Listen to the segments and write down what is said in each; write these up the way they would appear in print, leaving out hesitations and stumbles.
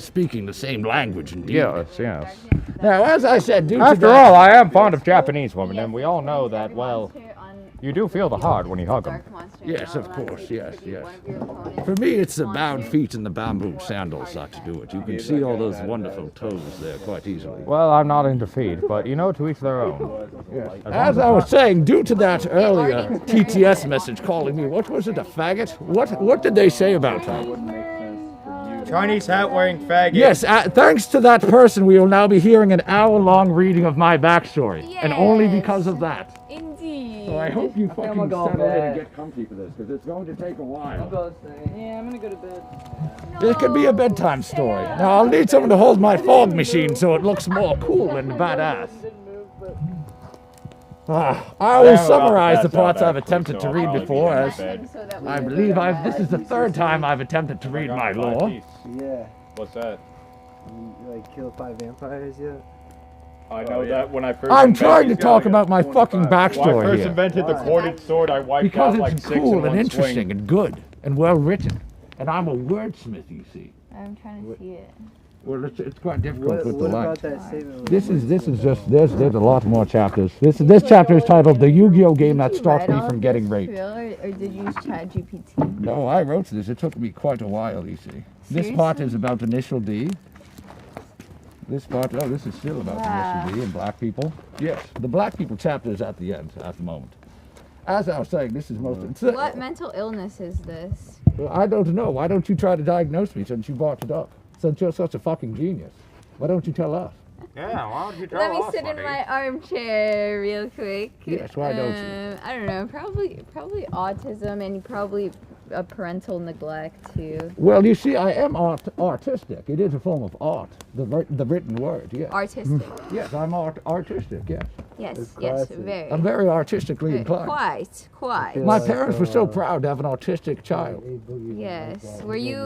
speaking the same language indeed. Yes, yes. Now, as I said, After all, I am fond of Japanese women, and we all know that, well, you do feel the heart when you hug them. Yes, of course, yes. For me, it's the bound feet and the bamboo sandals that do it. You can see all those wonderful toes there quite easily. Well, I'm not into feet, but you know, to each their own. Yes. As I was saying, due to that earlier TTS message calling me, what was it, a faggot? What did they say about that? Chinese hat-wearing faggot. Yes, thanks to that person, we will now be hearing an hour-long reading of my backstory. Yes. And only because of that. Indeed. So I hope you fucking settle in and get comfy for this, because it's going to take a while. Yeah, I'm gonna go to bed. This could be a bedtime story. Now, I'll need someone to hold my fog machine so it looks more cool and badass. I will summarize the parts I've attempted to read before, as I believe this is the third time I've attempted to read my lore. Yeah. What's that? You like killed 5 vampires yet? I know that when I first. I'm trying to talk about my fucking backstory when I first here. invented the corded sword, I wiped Because out like it's 6 cool in and one interesting swing. and good and well written. And I'm a wordsmith, you see. I'm trying to see it. Well, it's quite difficult with the What line. about that statement? This is just there's a lot more chapters. This chapter is titled "The Yu-Gi-Oh Game That Stopped Me from Getting Raped." Or did you use ChatGPT? No, I wrote this. It took me quite a while, you see. This part is about Initial D. This part, this is still about Initial D and black people. Yes, the black people chapter is at the end, at the moment. As I was saying, this is most... What mental illness is this? Well, I don't know. Why don't you try to diagnose me since you brought it up? Since you're such a fucking genius. Why don't you tell us? Yeah, why don't you tell Let me us, sit buddy? in my armchair real quick. Yes, why don't you? I don't know. Probably autism and probably a parental neglect too. Well, you see, I am artistic. It is a form of art. The written word, yes. Artistic. Yes, I'm artistic, yes. Yes, very. I'm very artistically inclined. Quite. My parents were so proud to have an autistic child. Yes. Were you,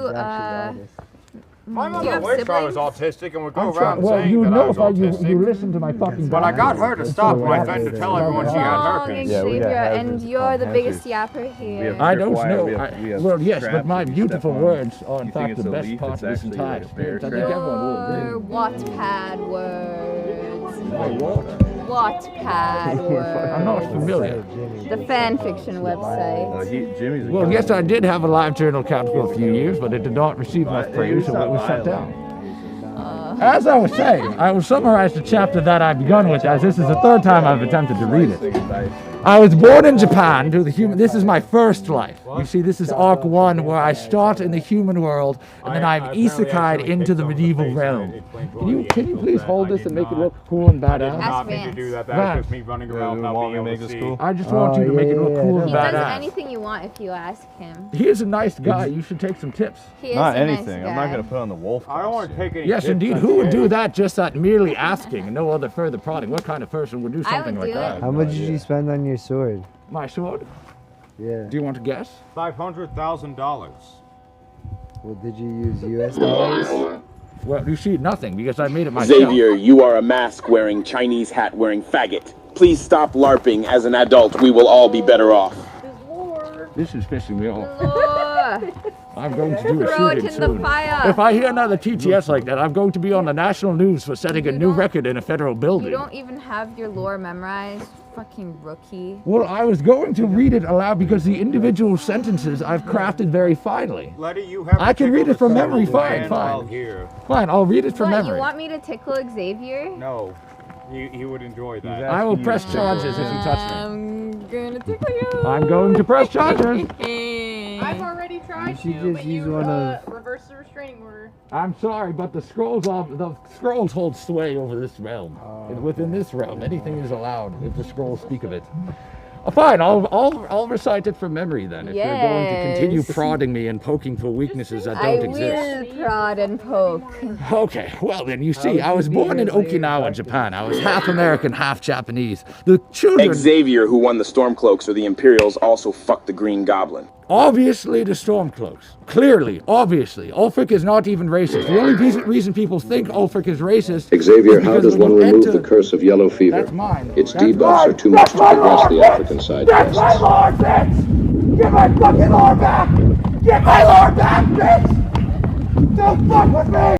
My do you mother have wished I was siblings? autistic and would go around Well, saying you that I know was if autistic. you listen to my fucking... But I got her to stop my friend to tell everyone she had Long herpes. Xavier, and you're the biggest yapper here. I don't know. Well, yes, but my beautiful words are in fact the best part of this entire experience. I think everyone will agree. Wattpad words. My what? Wattpad words. I'm not familiar. The fan fiction website. Well, yes, I did have a live journal account for a few years, but it did not receive enough praise, so it was shut down. As I was saying, I will summarize the chapter that I begun with, as this is the third time I've attempted to read it. I was born in Japan to the human. This is my first life. You see, this is Arc 1, where I start in the human world, and then I'm isekai'd into the medieval realm. Can you please hold this and make it look cool and badass? Ask Not me to Vance. do that. That's just me running around not being able to see. I just want you to make it look cool and He does badass. anything you want if you ask him. He is a nice guy. You should take some tips. He is Not a nice anything. guy. I'm not going to put on the wolf. I don't want to take any Yes, tips. indeed. Who would do that just that merely asking and no other further prodding? What kind of person would do I something would like do that? How much did you spend on your sword? My sword? Yeah. Do you want to guess? $500,000. Well, did you use US dollars? Well, you see, nothing, because I made it myself. Xavier, you are a mask-wearing, Chinese hat-wearing faggot. Please stop LARPing. As an adult, we will all be better off. This is pissing me off. Lord, I'm going to do a throw it shooting in soon. the fire. If I hear another TTS like that, I'm going to be on the national news for setting a new record in a federal You building. don't even have your lore memorized, fucking rookie. Well, I was going to read it aloud because the individual sentences I've crafted very finely. Letty, you have I can read it from memory, fine, man fine. while here. Fine, I'll read it from What, memory. you want me to tickle Xavier? No, he would enjoy that. I will press charges if you touch me. I'm gonna tickle you. I'm going to press charges. I've already tried should to, just but use you one of- reverse the restraining order. I'm sorry, but the scrolls hold sway over this realm. And within this realm, anything is allowed if the scrolls speak of it. Fine, I'll recite it from memory then. If you're going to continue Yes. prodding me and poking for weaknesses that I don't exist. will prod and poke. Okay, well then you see, I was born in Okinawa, Japan. I was half American, half Japanese. The children, Xavier, who won the Stormcloaks or the Imperials, also fucked the Green Goblin. obviously the Stormcloaks. Clearly, obviously, Ulfric is not even racist. The only reason people think Ulfric is racist Xavier, is how because does when one you remove enter- the curse of yellow fever? That's mine. Its That's debuffs mine. are too much to progress the African side Get my quests. lore, bitch! Get my fucking lore back! Get my lore back, bitch! Don't fuck with me!